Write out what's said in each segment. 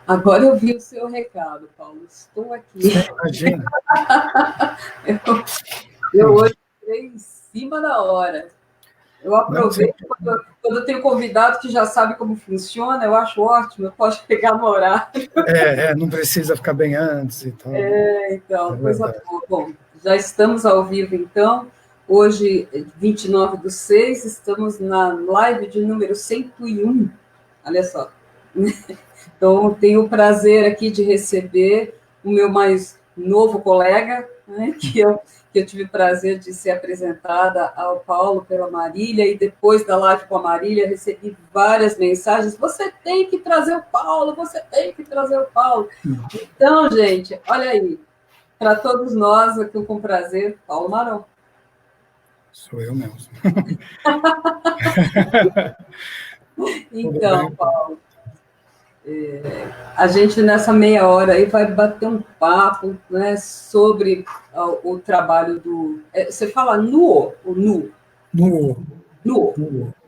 Agora eu vi o seu recado, Paulo. Estou aqui. Sim, imagina. Eu hoje entrei em cima da hora. Eu aproveito quando eu tenho convidado que já sabe como funciona, eu acho ótimo, eu posso pegar no horário. Não precisa ficar bem antes e tal. Então, coisa boa. Bom, já estamos ao vivo, então. Hoje, 29/6, estamos na live de número 101. Olha só. Então, tenho o prazer aqui de receber o meu mais novo colega, né, que eu tive o prazer de ser apresentada ao Paulo pela Marília, e depois da live com a Marília, recebi várias mensagens, você tem que trazer o Paulo, você tem que trazer o Paulo. Então, gente, olha aí, para todos nós, aqui com prazer, Paulo Marão. Sou eu mesmo. Então, Paulo, a gente nessa meia hora aí vai bater um papo, né, sobre o trabalho do... Você fala nu ou nu? Nu.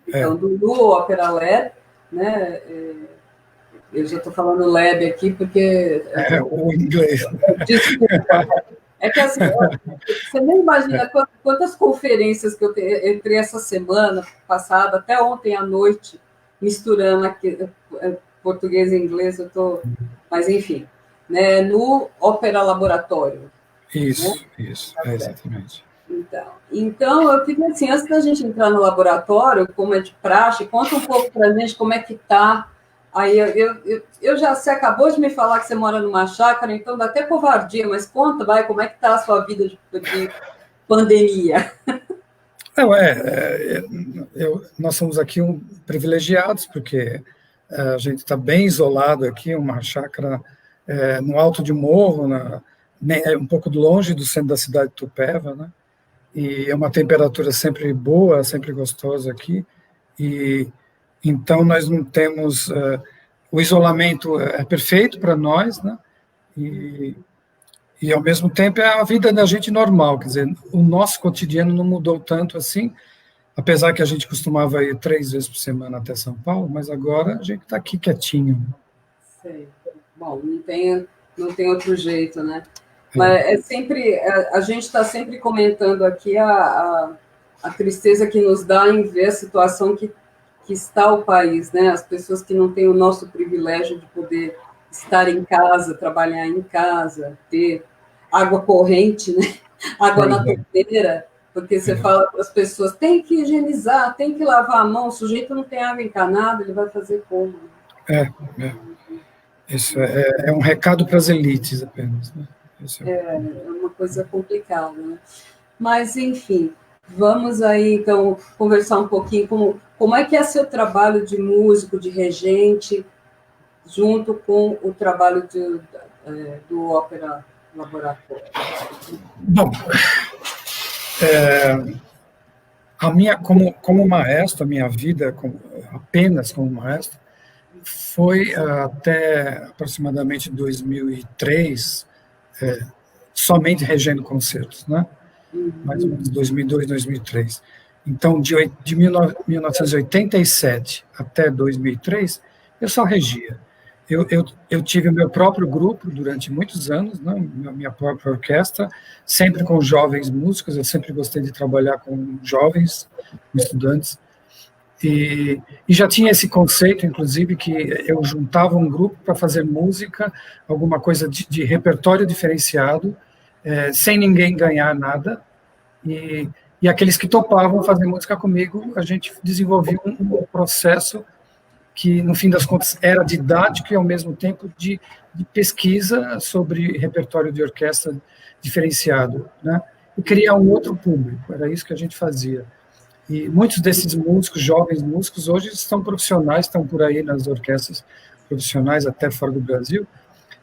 Então, do Nu Opera Lab, né? Eu já estou falando Lab aqui porque... o inglês. Desculpa. É que assim, você nem imagina quantas conferências que eu entrei essa semana passada, até ontem à noite, misturando aqui português e inglês, mas enfim, né, no Opera Laboratório. Isso, exatamente. Então, eu queria, assim, antes da gente entrar no laboratório, como é de praxe, conta um pouco para a gente como é que está. Aí você acabou de me falar que você mora numa chácara, então dá até covardia, mas conta, como é que está a sua vida de pandemia? Nós somos aqui privilegiados, porque a gente está bem isolado aqui, uma chácara no alto de morro, um pouco longe do centro da cidade de Tupéva, né? E é uma temperatura sempre boa, sempre gostosa aqui, e então nós não temos... o isolamento é perfeito para nós, né? E, ao mesmo tempo, é a vida da gente normal, quer dizer, o nosso cotidiano não mudou tanto assim, apesar que a gente costumava ir 3 vezes por semana até São Paulo, mas agora a gente está aqui quietinho. Sei. Bom, não tem outro jeito, né? Mas a gente está sempre comentando aqui a tristeza que nos dá em ver a situação que está o país, né? As pessoas que não têm o nosso privilégio de poder estar em casa, trabalhar em casa, ter água corrente, né? Água na torneira, porque você fala para as pessoas, tem que higienizar, tem que lavar a mão, o sujeito não tem água encanada, ele vai fazer como? Isso é um recado para as elites apenas, né? É uma coisa complicada, né? Mas, enfim, vamos aí, então, conversar um pouquinho como é que é seu trabalho de músico, de regente, junto com o trabalho do Ópera Laboratório. Bom, como maestro, a minha vida apenas como maestro, foi até aproximadamente 2003, somente regendo concertos, né? Mais ou menos 2002, 2003. Então, de 1987 até 2003, eu só regia. Eu tive o meu próprio grupo durante muitos anos, né? Minha própria orquestra, sempre com jovens músicos, eu sempre gostei de trabalhar com jovens, com estudantes, e já tinha esse conceito, inclusive, que eu juntava um grupo para fazer música, alguma coisa de repertório diferenciado, sem ninguém ganhar nada, e aqueles que topavam fazer música comigo, a gente desenvolvia um processo que, no fim das contas, era didático e, ao mesmo tempo, de pesquisa sobre repertório de orquestra diferenciado, né? E criar um outro público, era isso que a gente fazia. E muitos desses músicos, jovens músicos, hoje estão profissionais, estão por aí nas orquestras profissionais, até fora do Brasil,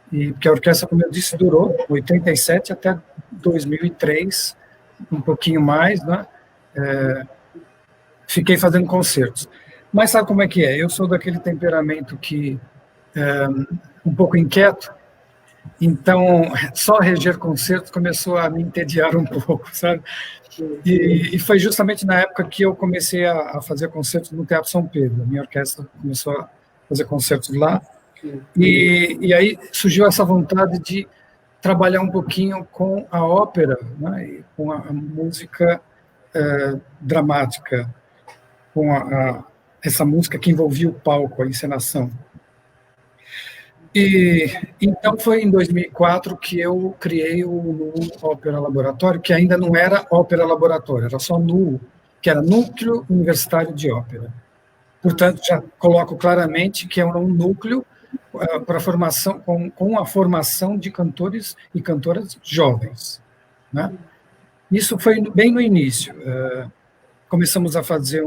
porque a orquestra, como eu disse, durou 87 até 2003, um pouquinho mais, né? Fiquei fazendo concertos. Mas sabe como é que é? Eu sou daquele temperamento que um pouco inquieto, então só reger concertos começou a me entediar um pouco, sabe? E foi justamente na época que eu comecei a fazer concertos no Teatro São Pedro. A minha orquestra começou fazer concertos lá. E aí surgiu essa vontade de trabalhar um pouquinho com a ópera, né, e com a música dramática, com essa música que envolvia o palco, a encenação. E então foi em 2004 que eu criei o NU Ópera Laboratório, que ainda não era Ópera Laboratório, era só NU, que era Núcleo Universitário de Ópera. Portanto, já coloco claramente que é um núcleo para formação, com a formação de cantores e cantoras jovens, né? Isso foi bem no início. Começamos a fazer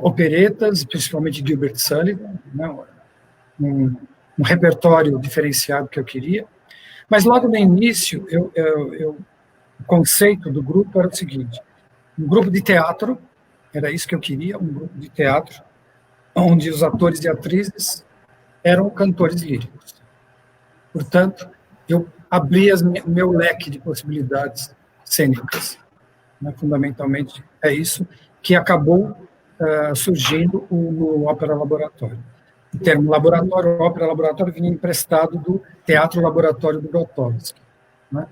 operetas, principalmente Gilbert Sullivan, né? um repertório diferenciado que eu queria. Mas logo no início, o conceito do grupo era o seguinte: um grupo de teatro, era isso que eu queria, um grupo de teatro, onde os atores e atrizes eram cantores líricos. Portanto, eu abri o meu leque de possibilidades cênicas. Né? Fundamentalmente, é isso que acabou surgindo no Ópera Laboratório. O termo laboratório, ópera laboratório, vinha emprestado do Teatro Laboratório do Grotowski, né?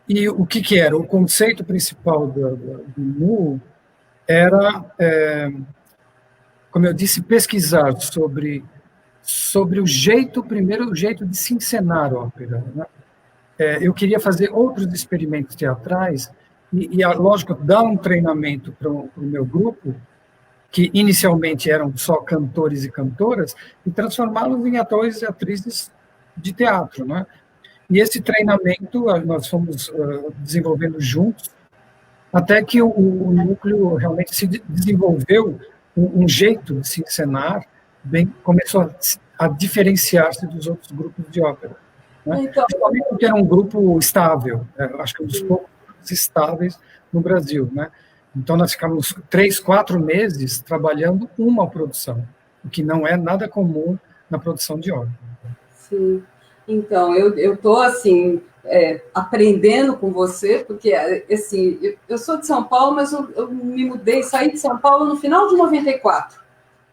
E o que era? O conceito principal do NU era, como eu disse, pesquisar sobre o jeito, primeiro, o jeito de se encenar a ópera, né? Eu queria fazer outros experimentos teatrais e lógico, dar um treinamento para o meu grupo, que inicialmente eram só cantores e cantoras, e transformá-los em atores e atrizes de teatro, né? E esse treinamento nós fomos desenvolvendo juntos, até que o núcleo realmente se desenvolveu um jeito de se encenar, começou a diferenciar-se dos outros grupos de ópera, né? Então, principalmente porque era um grupo estável, acho que um dos poucos estáveis no Brasil, né? Então, nós ficamos 3, 4 meses trabalhando uma produção, o que não é nada comum na produção de ópera. Sim. Então, eu estou, assim, aprendendo com você, porque, assim, eu sou de São Paulo, mas eu me mudei, saí de São Paulo no final de 94.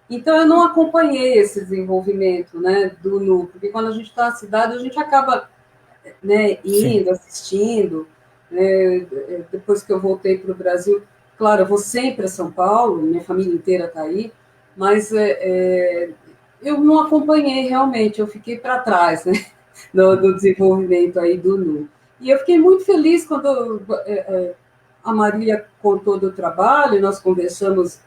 Então, eu não acompanhei esse desenvolvimento, né, do NU, porque quando a gente está na cidade, a gente acaba, né, indo, sim, assistindo. Depois que eu voltei para o Brasil, claro, eu vou sempre a São Paulo, minha família inteira está aí, mas eu não acompanhei realmente, eu fiquei para trás, né, do desenvolvimento aí do NU. E eu fiquei muito feliz quando a Marília contou do trabalho, nós conversamos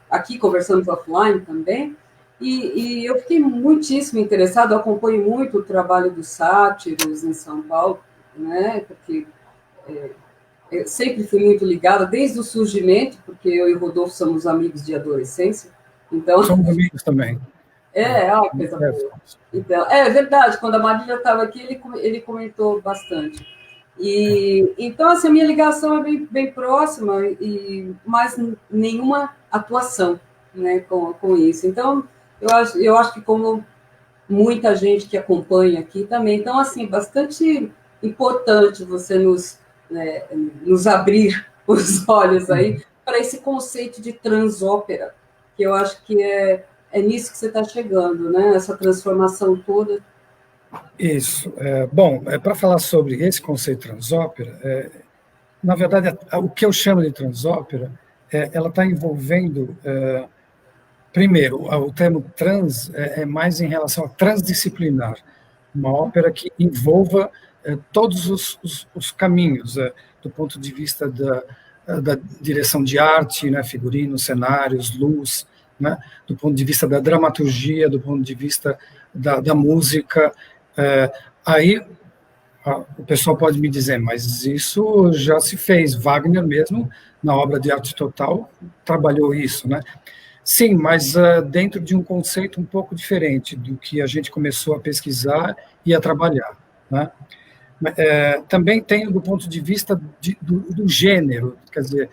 offline também, e eu fiquei muitíssimo interessada, eu acompanho muito o trabalho dos sátiros em São Paulo, né, porque eu sempre fui muito ligada, desde o surgimento, porque eu e o Rodolfo somos amigos de adolescência. Então, somos amigos também. Coisa boa. Então, é verdade, quando a Marília estava aqui, ele comentou bastante. E, então, assim, a minha ligação é bem próxima, mas nenhuma atuação, né, com isso. Então, eu acho que como muita gente que acompanha aqui também, então, assim, bastante importante você nos abrir os olhos aí para esse conceito de transópera, que eu acho que é nisso que você está chegando, né? Essa transformação toda. Isso. Bom, para falar sobre esse conceito transópera, na verdade, o que eu chamo de transópera, ela está envolvendo, primeiro, o termo trans é mais em relação a transdisciplinar, uma ópera que envolva todos os caminhos, do ponto de vista da direção de arte, né, figurino, cenários, luz, né, do ponto de vista da dramaturgia, do ponto de vista da música. Aí o pessoal pode me dizer, mas isso já se fez, Wagner mesmo, na obra de Arte Total, trabalhou isso, né? Sim, mas dentro de um conceito um pouco diferente do que a gente começou a pesquisar e a trabalhar, né? Também tem do ponto de vista do gênero, quer dizer,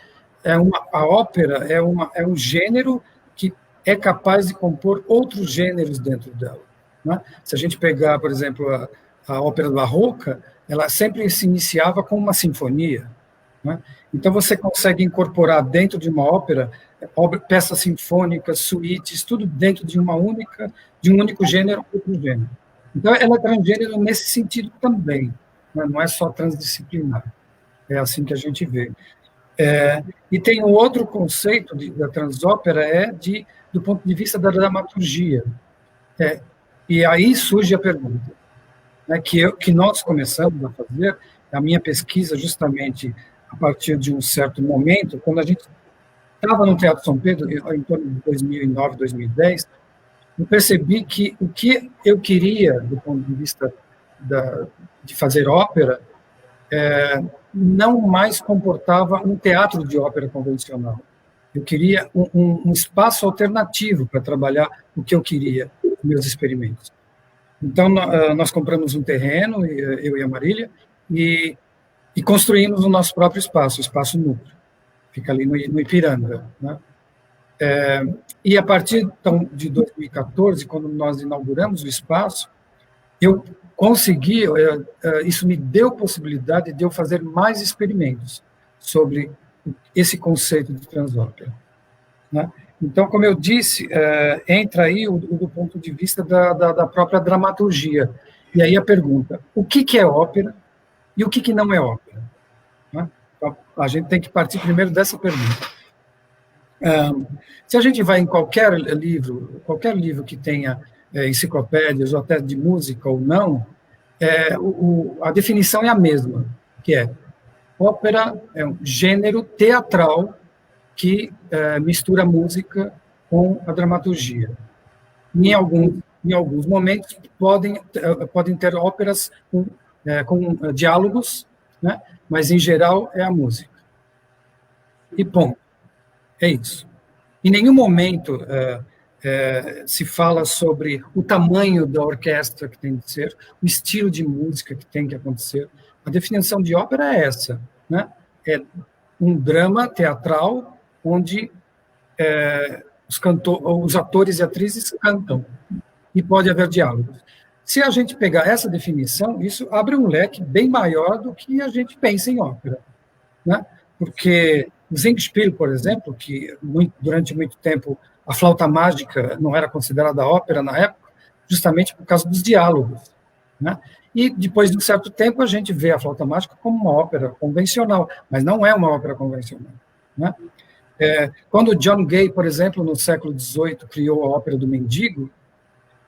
a ópera é um gênero que é capaz de compor outros gêneros dentro dela, né? Se a gente pegar, por exemplo, a ópera barroca, ela sempre se iniciava com uma sinfonia, né? Então você consegue incorporar dentro de uma ópera peças sinfônicas, suítes, tudo dentro de de um único gênero, outro gênero. Então, ela é transgênero nesse sentido também, né? Não é só transdisciplinar. É assim que a gente vê. E tem um outro conceito da transópera, do ponto de vista da dramaturgia. E aí surge a pergunta, né, que nós começamos a fazer, a minha pesquisa justamente a partir de um certo momento, quando a gente estava no Teatro São Pedro, em torno de 2009, 2010, eu percebi que o que eu queria, do ponto de vista de fazer ópera, não mais comportava um teatro de ópera convencional. Eu queria um espaço alternativo para trabalhar o que eu queria, meus experimentos. Então, nós compramos um terreno, eu e a Marília, e construímos o nosso próprio espaço, o Espaço Núcleo. Fica ali no Ipiranga, né? E a partir então, de 2014, quando nós inauguramos o espaço, eu consegui, isso me deu possibilidade de eu fazer mais experimentos sobre esse conceito de transópera, né? Então, como eu disse, entra aí do ponto de vista da própria dramaturgia. E aí a pergunta, o que é ópera e o que não é ópera? Né? Então, a gente tem que partir primeiro dessa pergunta. Se a gente vai em qualquer livro que tenha enciclopédias, ou até de música ou não, a definição é a mesma, que é ópera é um gênero teatral que mistura a música com a dramaturgia. Em alguns momentos podem ter óperas com diálogos, né? Mas em geral é a música. E ponto. É isso. Em nenhum momento se fala sobre o tamanho da orquestra que tem que ser, o estilo de música que tem que acontecer. A definição de ópera é essa, né? É um drama teatral onde os atores e atrizes cantam e pode haver diálogos. Se a gente pegar essa definição, isso abre um leque bem maior do que a gente pensa em ópera, né? Porque o Singspiel, por exemplo, que durante muito tempo a flauta mágica não era considerada ópera na época, justamente por causa dos diálogos, né? E depois de um certo tempo a gente vê a flauta mágica como uma ópera convencional, mas não é uma ópera convencional, né? Quando John Gay, por exemplo, no século XVIII, criou a ópera do Mendigo,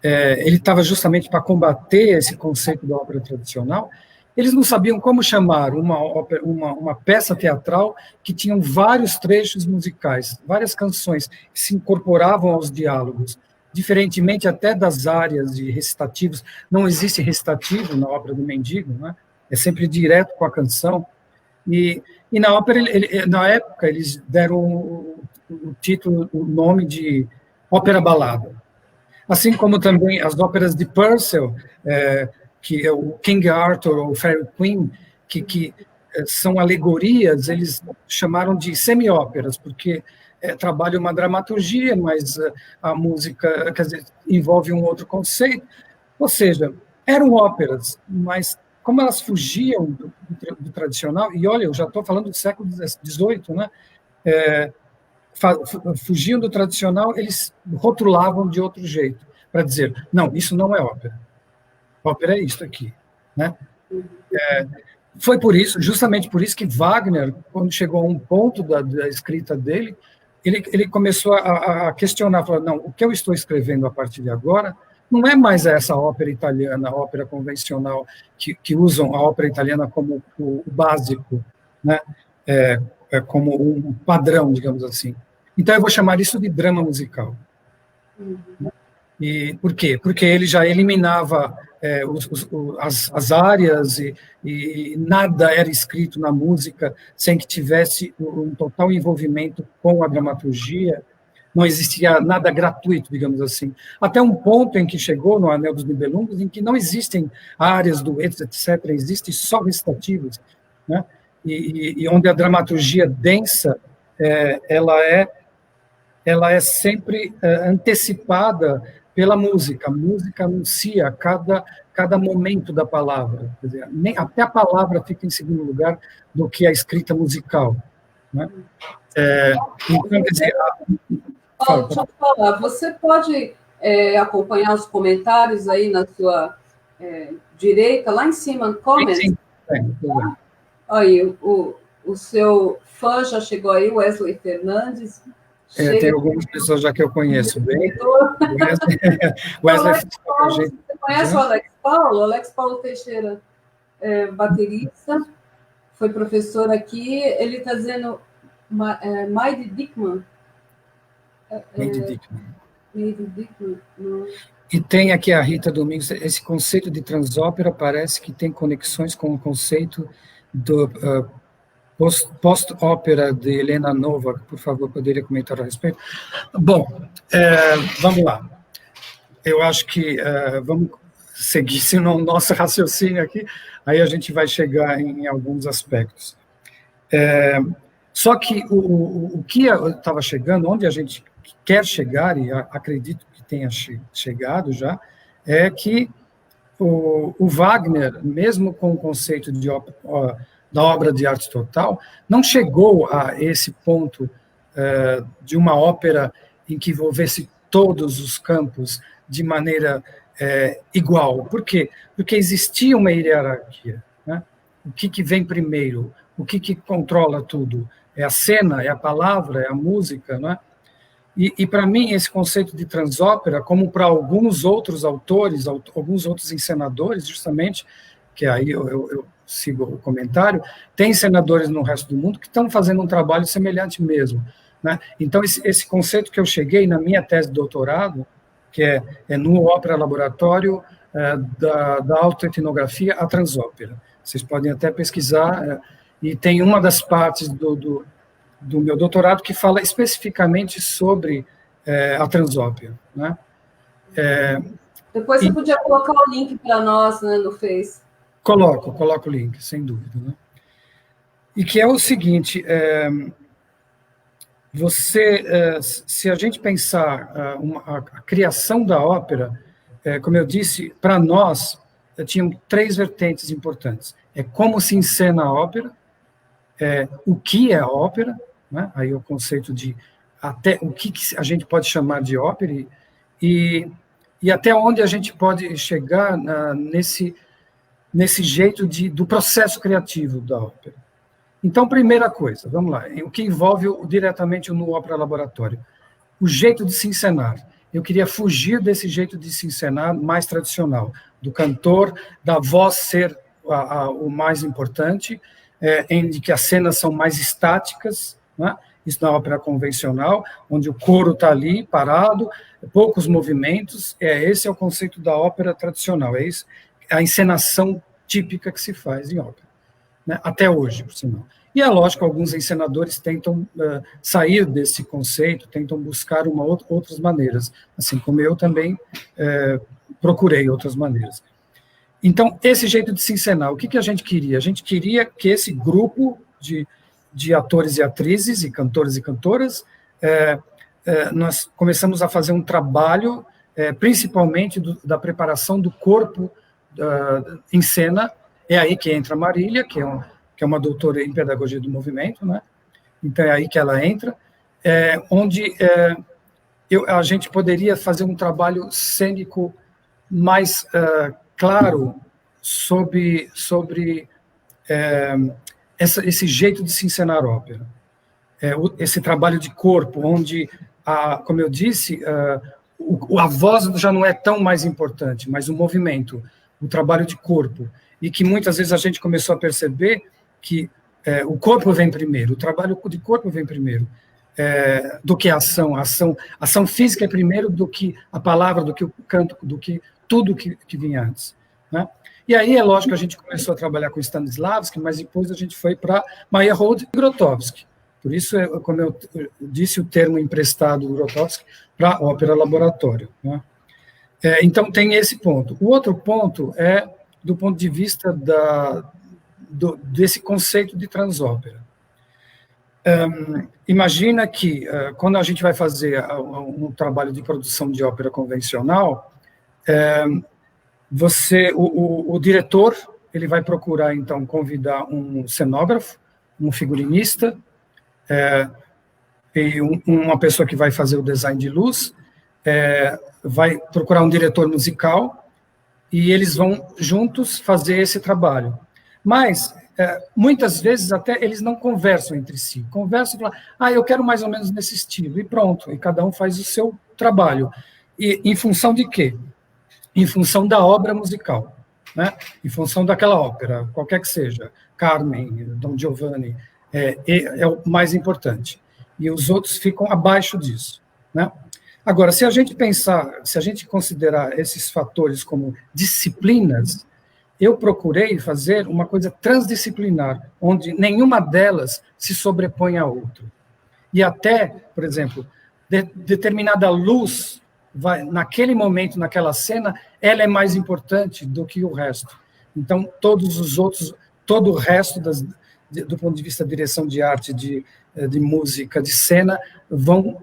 ele estava justamente para combater esse conceito da ópera tradicional. Eles não sabiam como chamar uma peça teatral que tinham vários trechos musicais, várias canções que se incorporavam aos diálogos, diferentemente até das áreas de recitativos. Não existe recitativo na ópera do Mendigo, né? É sempre direto com a canção. E na ópera, na época, eles deram o título, o nome de ópera balada. Assim como também as óperas de Purcell, que é o King Arthur ou Fairy Queen, que são alegorias, eles chamaram de semi-óperas, porque trabalha uma dramaturgia, mas a música, quer dizer, envolve um outro conceito. Ou seja, eram óperas, mas como elas fugiam do tradicional, e olha, eu já estou falando do século XVIII, né? Fugiam do tradicional, eles rotulavam de outro jeito, para dizer, não, isso não é ópera. Ópera é isso aqui, né? Foi justamente por isso que Wagner, quando chegou a um ponto da escrita dele, ele começou a questionar, falou, não, o que eu estou escrevendo a partir de agora não é mais essa ópera italiana, a ópera convencional, que usam a ópera italiana como o básico, né? Como um padrão, digamos assim. Então, eu vou chamar isso de drama musical. E por quê? Porque ele já eliminava as áreas e nada era escrito na música sem que tivesse um total envolvimento com a dramaturgia. Não existia nada gratuito, digamos assim. Até um ponto em que chegou no Anel dos Nibelungos, em que não existem áreas, duetos, etc., existem só recitativos, né? E onde a dramaturgia densa ela é sempre antecipada pela música. A música anuncia cada momento da palavra. Quer dizer, até a palavra fica em segundo lugar do que a escrita musical. né? Então, quer dizer... Paulo, deixa eu falar, você pode acompanhar os comentários aí na sua direita, lá em cima, comments? Sim, sim. Aí, o seu fã já chegou aí, Wesley Fernandes. Tem algumas pessoas já que eu conheço bem. Wesley Paulo, você conhece o Alex Paulo? Alex Paulo Teixeira, baterista, foi professor aqui. Ele está dizendo Maide Dickman. Maide Dickman. E tem aqui a Rita Domingos, esse conceito de transópera parece que tem conexões com o conceito do post-ópera de Helena Novak. Por favor, poderia comentar a respeito? Bom, vamos lá. Eu acho que vamos seguir, se não, nosso raciocínio aqui, aí a gente vai chegar em alguns aspectos. Só que o que eu estava chegando, onde a gente quer chegar, e acredito que tenha chegado já, é que o Wagner, mesmo com o conceito da obra de arte total, não chegou a esse ponto de uma ópera em que envolvesse todos os campos de maneira igual. Por quê? Porque existia uma hierarquia, né? O que vem primeiro? O que controla tudo? É a cena, é a palavra, é a música, né? E para mim, esse conceito de transópera, como para alguns outros autores, alguns outros encenadores, justamente, que aí eu sigo o comentário, tem encenadores no resto do mundo que estão fazendo um trabalho semelhante mesmo, né? Então, esse conceito que eu cheguei na minha tese de doutorado, que é no Ópera Laboratório da autoetnografia à transópera. Vocês podem até pesquisar, e tem uma das partes do meu doutorado que fala especificamente sobre a transópera, né? Depois você podia colocar o link para nós, né, no Face. Coloco o link, sem dúvida, né? E que é o seguinte, se a gente pensar a criação da ópera, como eu disse, para nós, tinham 3 vertentes importantes. Como se encena a ópera, o que é a ópera, né? Aí o conceito de até o que a gente pode chamar de ópera e até onde a gente pode chegar nesse jeito do processo criativo da ópera. Então, primeira coisa, vamos lá, o que envolve diretamente no Ópera Laboratório, o jeito de se encenar. Eu queria fugir desse jeito de se encenar mais tradicional, do cantor, da voz ser o mais importante, em que as cenas são mais estáticas, né? Isso na ópera convencional, onde o coro está ali, parado, poucos movimentos. Esse é o conceito da ópera tradicional, é isso, a encenação típica que se faz em ópera, né? Até hoje, por sinal. E é lógico, alguns encenadores tentam sair desse conceito, tentam buscar outras maneiras, assim como eu também procurei outras maneiras. Então, esse jeito de se encenar, o que a gente queria? A gente queria que esse grupo de atores e atrizes, e cantores e cantoras, nós começamos a fazer um trabalho, principalmente da preparação do corpo em cena. É aí que entra a Marília, que é uma doutora em pedagogia do movimento, né? Então é aí que ela entra, onde a gente poderia fazer um trabalho cênico mais claro sobre esse jeito de se encenar ópera. Esse trabalho de corpo, onde, como eu disse, a voz já não é tão mais importante, mas o movimento, o trabalho de corpo, e que muitas vezes a gente começou a perceber que o corpo vem primeiro, o trabalho de corpo vem primeiro, do que a ação. A ação física é primeiro do que a palavra, do que o canto, do que tudo que vinha antes, né? E aí, é lógico, a gente começou a trabalhar com Stanislavski, mas depois a gente foi para Meyerhold e Grotowski. Por isso, como eu disse, o termo emprestado do Grotowski para a ópera laboratório, né? Então, tem esse ponto. O outro ponto é do ponto de vista desse conceito de transópera. Imagina que, quando a gente vai fazer um trabalho de produção de ópera convencional, o diretor ele vai procurar, então, convidar um cenógrafo, um figurinista, e uma pessoa que vai fazer o design de luz vai procurar um diretor musical e eles vão juntos fazer esse trabalho. Mas, muitas vezes, até eles não conversam entre si. Conversam e falam, eu quero mais ou menos nesse estilo, e pronto, e cada um faz o seu trabalho. E em função de quê? Em função da obra musical, né? Em função daquela ópera, qualquer que seja, Carmen, Don Giovanni, é o mais importante. E os outros ficam abaixo disso, né? Agora, se a gente pensar, se a gente considerar esses fatores como disciplinas, eu procurei fazer uma coisa transdisciplinar, onde nenhuma delas se sobrepõe à outra. E até, por exemplo, determinada luz, naquele momento, naquela cena, ela é mais importante do que o resto. Então, todos os outros, todo o resto, do ponto de vista de direção de arte, de música, de cena, vão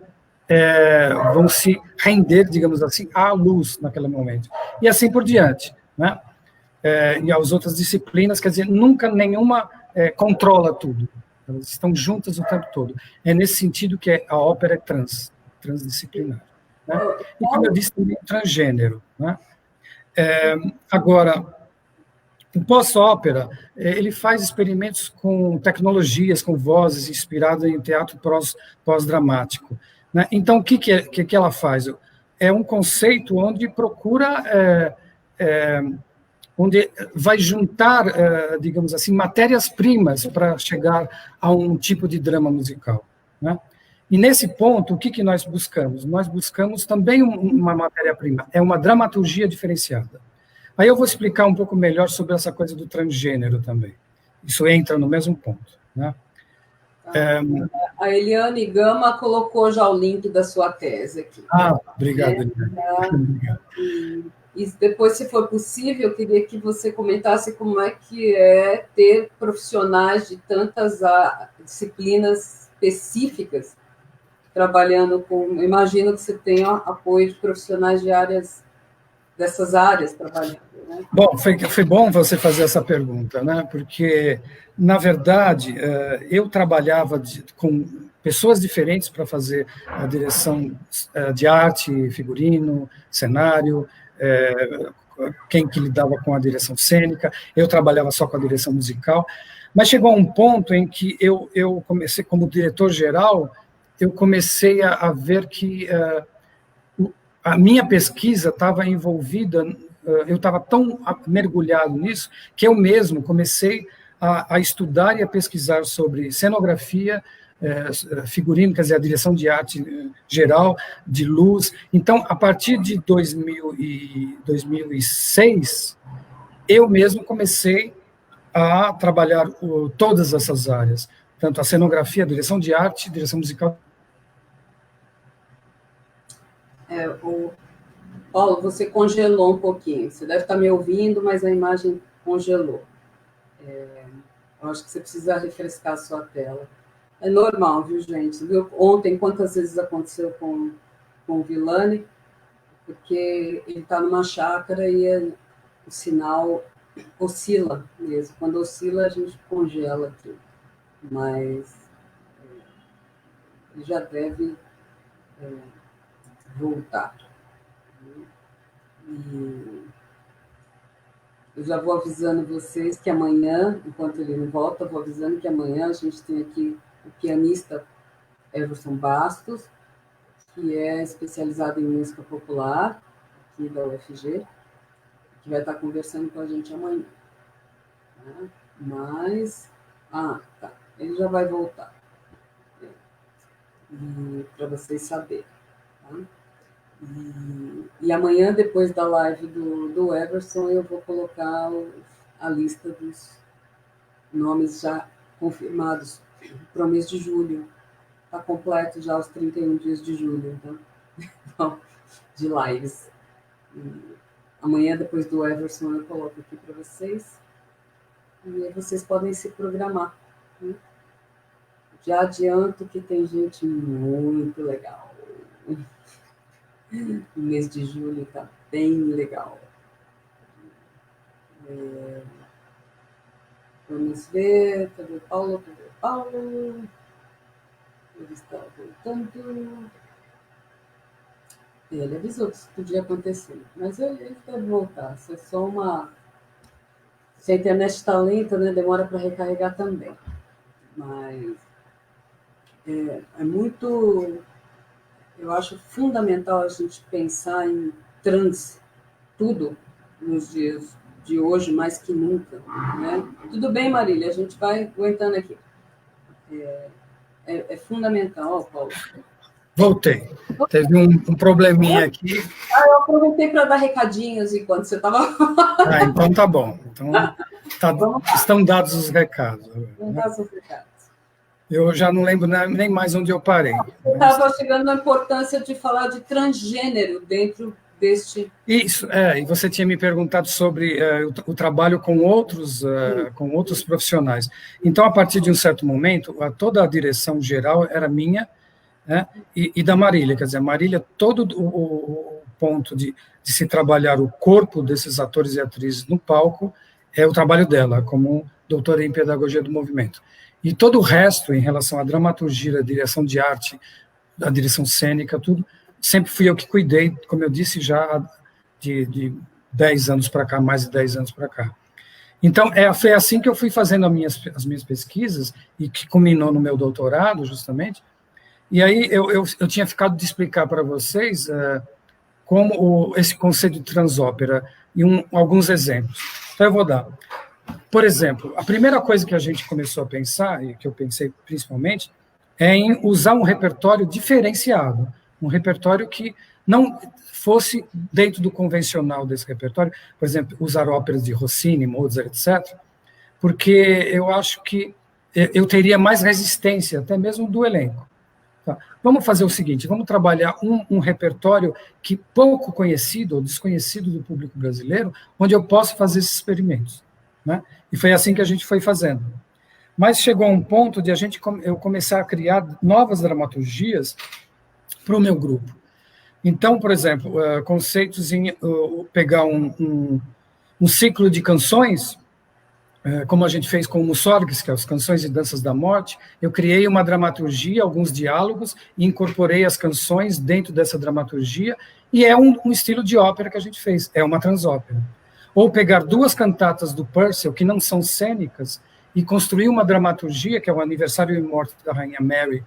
se render, digamos assim, à luz naquele momento. E assim por diante, né? E as outras disciplinas, quer dizer, nunca nenhuma controla tudo. Elas estão juntas o tempo todo. É nesse sentido que a ópera é transdisciplinar. Né? E, como eu disse, também é transgênero. Né? Agora, o pós-ópera, ele faz experimentos com tecnologias, com vozes, inspirado em teatro pós-dramático. Né? Então, o que ela faz? É um conceito onde procura... onde vai juntar, digamos assim, matérias-primas para chegar a um tipo de drama musical. Né? E, nesse ponto, o que nós buscamos? Nós buscamos também uma matéria-prima, é uma dramaturgia diferenciada. Aí eu vou explicar um pouco melhor sobre essa coisa do transgênero também. Isso entra no mesmo ponto. Né? A Eliane Gama colocou já o link da sua tese aqui. Obrigado, Eliane. E depois, se for possível, eu queria que você comentasse como é que é ter profissionais de tantas disciplinas específicas trabalhando com... Imagino que você tenha apoio de profissionais dessas áreas trabalhando. Né? Bom, foi bom você fazer essa pergunta, né? Porque, na verdade, eu trabalhava com pessoas diferentes para fazer a direção de arte, figurino, cenário, quem que lidava com a direção cênica, eu trabalhava só com a direção musical, mas chegou a um ponto em que eu comecei, como diretor-geral, eu comecei a ver que a minha pesquisa estava envolvida, eu estava tão mergulhado nisso, que eu mesmo comecei a estudar e a pesquisar sobre cenografia, figurino, quer dizer, a direção de arte geral, de luz. Então, a partir de 2006, eu mesmo comecei a trabalhar todas essas áreas, tanto a cenografia, a direção de arte, direção musical. Paulo, você congelou um pouquinho. Você deve estar me ouvindo, mas a imagem congelou. Eu acho que você precisa refrescar a sua tela. É normal, viu, gente? Viu? Ontem, quantas vezes aconteceu com o Villani? Porque ele está numa chácara e o sinal oscila mesmo. Quando oscila, a gente congela tudo. Mas ele já deve voltar. E eu já vou avisando vocês que amanhã, enquanto ele não volta, eu vou avisando que amanhã a gente tem aqui o pianista Everson Bastos, que é especializado em música popular, aqui da UFG, que vai estar conversando com a gente amanhã. Né? Mas, tá, ele já vai voltar, para vocês saberem. Tá? E amanhã, depois da live do Everson, eu vou colocar a lista dos nomes já confirmados para o mês de julho. Está completo já os 31 dias de julho, então de lives. Amanhã, depois do Everson, eu coloco aqui para vocês. E aí vocês podem se programar. Né? Já adianto que tem gente muito legal. O mês de julho está bem legal. Vamos ver. Cadê o Paulo? Ele está voltando. Ele avisou que isso podia acontecer, mas ele deve voltar. Isso é só uma. Se a internet está lenta, né, demora para recarregar também. Mas é muito. Eu acho fundamental a gente pensar em transe, tudo nos dias de hoje, mais que nunca. Né? Tudo bem, Marília, a gente vai aguentando aqui. É fundamental, Paulo. Voltei. Teve um probleminha aqui. Eu aproveitei para dar recadinhos enquanto você estava. Então tá bom. Então, estão dados os recados. Não dados os recados. Eu já não lembro nem mais onde eu parei. Eu estava chegando na importância de falar de transgênero dentro deste... Isso, e você tinha me perguntado sobre o trabalho com outros profissionais. Então, a partir de um certo momento, toda a direção geral era minha, né, e da Marília. Quer dizer, a Marília, todo o ponto de se trabalhar o corpo desses atores e atrizes no palco é o trabalho dela, como doutora em pedagogia do movimento. E todo o resto, em relação à dramaturgia, a direção de arte, a direção cênica, tudo, sempre fui eu que cuidei, como eu disse, já de 10 anos para cá, mais de 10 anos para cá. Então, foi assim que eu fui fazendo as minhas pesquisas, e que culminou no meu doutorado, justamente. E aí eu tinha ficado de explicar para vocês como esse conceito de transópera, e alguns exemplos. Então, eu vou dar. Por exemplo, a primeira coisa que a gente começou a pensar, e que eu pensei principalmente, é em usar um repertório diferenciado, um repertório que não fosse dentro do convencional desse repertório, por exemplo, usar óperas de Rossini, Mozart, etc., porque eu acho que eu teria mais resistência, até mesmo do elenco. Tá. Vamos fazer o seguinte, vamos trabalhar um repertório que pouco conhecido ou desconhecido do público brasileiro, onde eu posso fazer esses experimentos. Né? E foi assim que a gente foi fazendo. Mas chegou um ponto de eu começar a criar novas dramaturgias para o meu grupo. Então, por exemplo, conceitos em pegar um ciclo de canções, como a gente fez com o Mussorgsky, que é as Canções e Danças da Morte, eu criei uma dramaturgia, alguns diálogos, e incorporei as canções dentro dessa dramaturgia, e é um estilo de ópera que a gente fez, é uma transópera. Ou pegar duas cantatas do Purcell, que não são cênicas, e construir uma dramaturgia, que é o aniversário e morte da Rainha Mary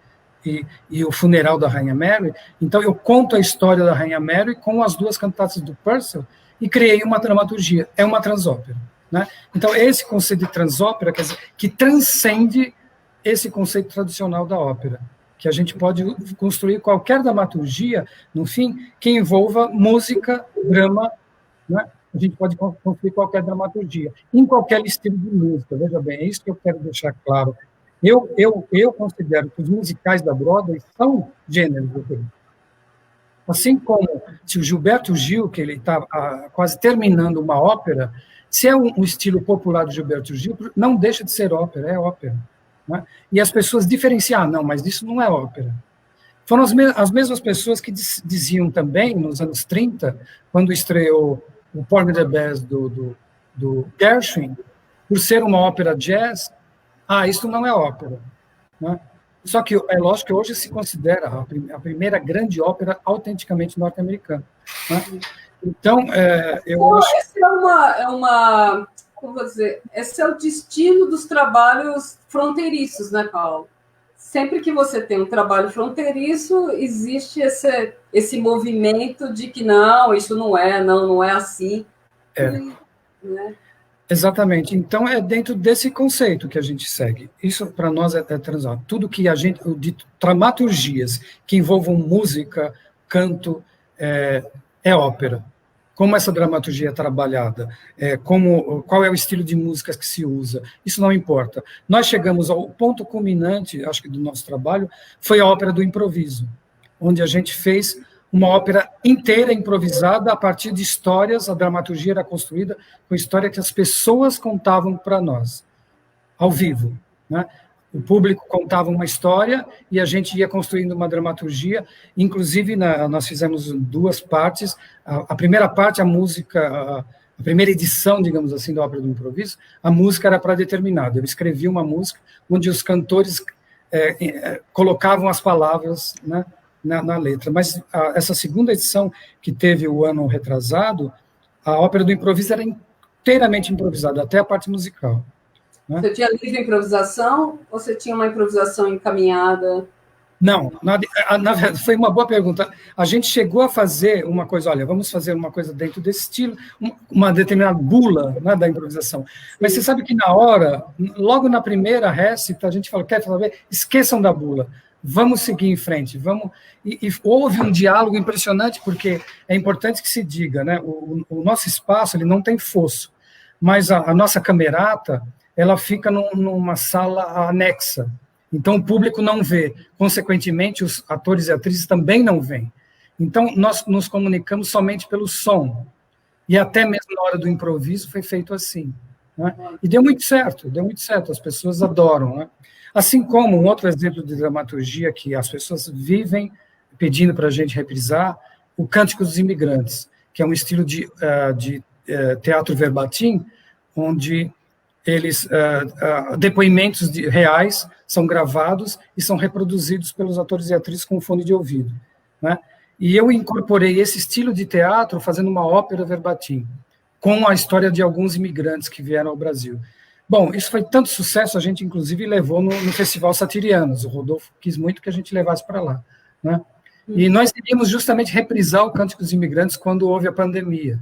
e o funeral da Rainha Mary. Então, eu conto a história da Rainha Mary com as duas cantatas do Purcell e criei uma dramaturgia. É uma transópera. Né? Então, esse conceito de transópera, quer dizer, que transcende esse conceito tradicional da ópera, que a gente pode construir qualquer dramaturgia, no fim, que envolva música, drama, né? A gente pode construir qualquer dramaturgia, em qualquer estilo de música, veja bem, é isso que eu quero deixar claro. Eu considero que os musicais da Broadway são gêneros operísticos. Assim como se o Gilberto Gil, que ele está quase terminando uma ópera, se é um estilo popular do Gilberto Gil, não deixa de ser ópera, é ópera. Né? E as pessoas diferenciam, não, mas isso não é ópera. Foram as mesmas pessoas que diziam também, nos anos 30, quando estreou o Porgy the Bess do Gershwin, por ser uma ópera jazz, isso não é ópera. Né? Só que é lógico que hoje se considera a primeira grande ópera autenticamente norte-americana. Né? Então, eu acho... Esse como vou dizer, esse é o destino dos trabalhos fronteiriços, né, Paulo? Sempre que você tem um trabalho fronteiriço, existe esse movimento de que não, isso não é assim. Né? Exatamente. Então, é dentro desse conceito que a gente segue. Isso, para nós, é transal. Tudo que de dramaturgias que envolvam música, canto, é ópera. Como essa dramaturgia é trabalhada, qual é o estilo de músicas que se usa, isso não importa. Nós chegamos ao ponto culminante, acho que do nosso trabalho, foi a ópera do improviso, onde a gente fez uma ópera inteira improvisada a partir de histórias, a dramaturgia era construída com história que as pessoas contavam para nós, ao vivo, né? O público contava uma história e a gente ia construindo uma dramaturgia. Inclusive, nós fizemos duas partes. A primeira parte, a música, a primeira edição, digamos assim, da ópera do improviso, a música era pré-determinada. Eu escrevi uma música onde os cantores colocavam as palavras, né, na letra. Mas essa segunda edição, que teve o ano retrasado, a ópera do improviso era inteiramente improvisada, até a parte musical. Né? Você tinha livre improvisação ou você tinha uma improvisação encaminhada? Não, na verdade, foi uma boa pergunta. A gente chegou a fazer uma coisa, olha, vamos fazer uma coisa dentro desse estilo, uma determinada bula, né, da improvisação. Mas você sabe que na hora, logo na primeira récita, a gente falou, quer saber? Esqueçam da bula, vamos seguir em frente, vamos... E houve um diálogo impressionante, porque é importante que se diga, né, o nosso espaço ele não tem fosso, mas a nossa camerata, ela fica numa sala anexa. Então, o público não vê. Consequentemente, os atores e atrizes também não veem. Então, nós nos comunicamos somente pelo som. E até mesmo na hora do improviso foi feito assim. Né? E deu muito certo, as pessoas adoram. Né? Assim como um outro exemplo de dramaturgia que as pessoas vivem pedindo para a gente reprisar, o Cântico dos Imigrantes, que é um estilo de teatro verbatim, onde depoimentos reais são gravados e são reproduzidos pelos atores e atrizes com fone de ouvido. Né? E eu incorporei esse estilo de teatro fazendo uma ópera verbatim, com a história de alguns imigrantes que vieram ao Brasil. Bom, isso foi tanto sucesso, a gente inclusive levou no Festival Satirianos, o Rodolfo quis muito que a gente levasse para lá. Né? E nós iríamos justamente reprisar o Cântico dos Imigrantes quando houve a pandemia.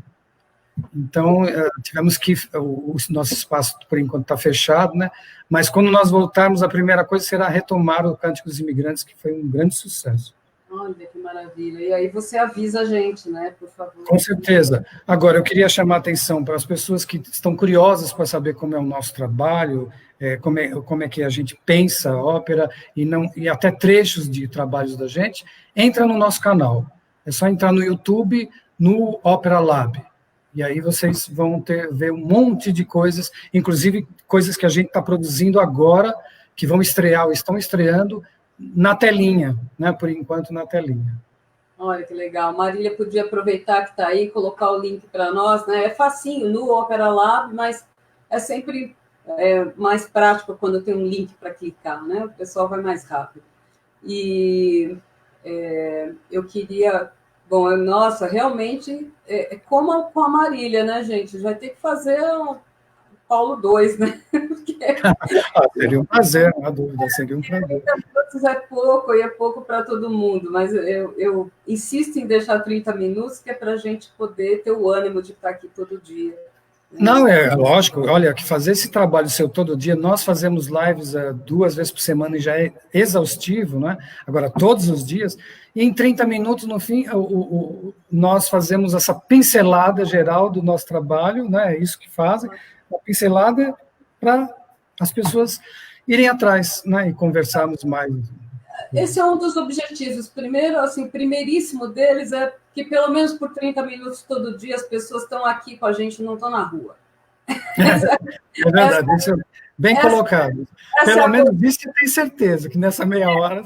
Então, tivemos que... O nosso espaço, por enquanto, está fechado, né? Mas quando nós voltarmos, a primeira coisa será retomar o Cântico dos Imigrantes, que foi um grande sucesso. Olha, que maravilha. E aí você avisa a gente, né, por favor. Com certeza. Agora, eu queria chamar a atenção para as pessoas que estão curiosas para saber como é o nosso trabalho, como é que a gente pensa a ópera, e até trechos de trabalhos da gente, entra no nosso canal. É só entrar no YouTube, no Opera Lab. E aí vocês vão ver um monte de coisas, inclusive coisas que a gente está produzindo agora, que vão estrear ou estão estreando na telinha, né? Por enquanto na telinha. Olha que legal. Marília podia aproveitar que está aí, colocar o link para nós, né? É facinho no Opera Lab, mas é sempre mais prático quando tem um link para clicar, né? O pessoal vai mais rápido. E eu queria... Bom, nossa, realmente, como com a Marília, né, gente? Vai ter que fazer o Paulo 2, né? Porque... seria um prazer, não há dúvida, seria um prazer. 30 minutos é pouco, e é pouco para todo mundo, mas eu insisto em deixar 30 minutos, que é para a gente poder ter o ânimo de estar aqui todo dia. Não, é lógico, olha, que fazer esse trabalho seu todo dia, nós fazemos lives 2 vezes por semana e já é exaustivo, né? Agora, todos os dias, e em 30 minutos, no fim, nós fazemos essa pincelada geral do nosso trabalho, né? É isso que fazem, uma pincelada para as pessoas irem atrás, né? E conversarmos mais. Esse é um dos objetivos. Primeiro, assim, primeiríssimo deles é que pelo menos por 30 minutos todo dia as pessoas estão aqui com a gente, não estão na rua. É verdade, isso é bem colocado. Pelo menos isso eu tenho certeza, que nessa meia hora... Né?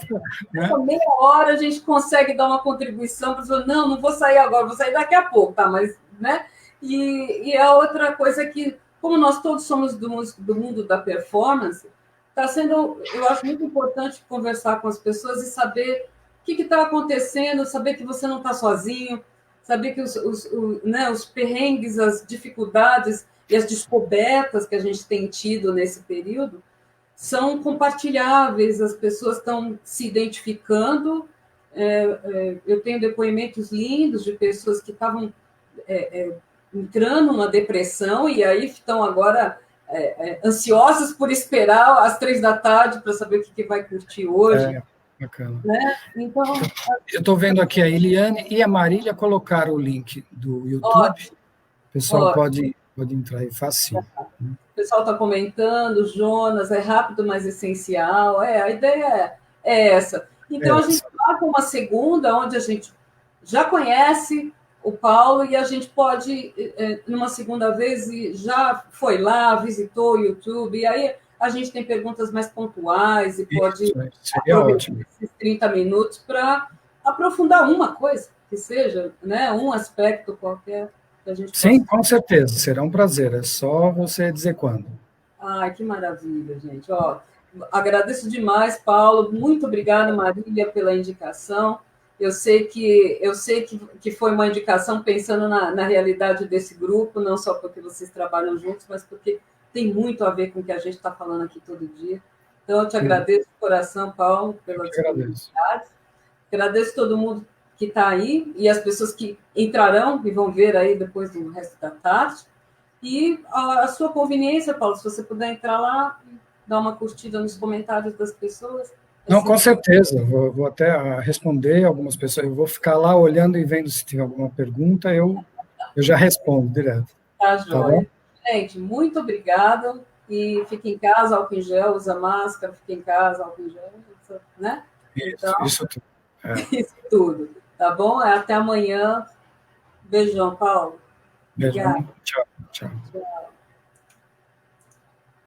Nessa meia hora a gente consegue dar uma contribuição para dizer, não vou sair agora, vou sair daqui a pouco, tá? Mas, né? E a outra coisa é que, como nós todos somos do mundo da performance, está sendo, eu acho muito importante conversar com as pessoas e saber o que está acontecendo, saber que você não está sozinho, saber que os perrengues, as dificuldades e as descobertas que a gente tem tido nesse período são compartilháveis, as pessoas estão se identificando. Eu tenho depoimentos lindos de pessoas que estavam entrando numa depressão e aí estão agora... ansiosas por esperar às 3 da tarde para saber o que vai curtir hoje. Bacana. Né? Então, eu estou vendo aqui a Eliane e a Marília colocaram o link do YouTube. Ótimo. O pessoal pode entrar aí fácil. O pessoal está comentando, Jonas, é rápido, mas essencial. A ideia é essa. Então, a gente marca uma segunda, onde a gente já conhece o Paulo, e a gente pode, numa segunda vez, já foi lá, visitou o YouTube, e aí a gente tem perguntas mais pontuais e pode aproveitar esses 30 minutos para aprofundar uma coisa, que seja, né, um aspecto qualquer que a gente possa... Sim, com certeza, será um prazer, é só você dizer quando. Ai, que maravilha, gente. Ó, agradeço demais, Paulo. Muito obrigada, Marília, pela indicação. Eu sei que foi uma indicação pensando na realidade desse grupo, não só porque vocês trabalham juntos, mas porque tem muito a ver com o que a gente está falando aqui todo dia. Então, eu te agradeço de coração, Paulo, pela disponibilidade. Agradeço todo mundo que está aí e as pessoas que entrarão e vão ver aí depois do resto da tarde. E a sua conveniência, Paulo, se você puder entrar lá, dar uma curtida nos comentários das pessoas. Não, com certeza, vou até responder algumas pessoas, eu vou ficar lá olhando e vendo se tem alguma pergunta, eu já respondo direto. Tá, joia. Gente, muito obrigada, e fique em casa, álcool em gel, usa máscara, fique em casa, álcool em gel, né? Então, isso tudo. Isso tudo, tá bom? Até amanhã. Beijão, Paulo. Beijão. Tchau.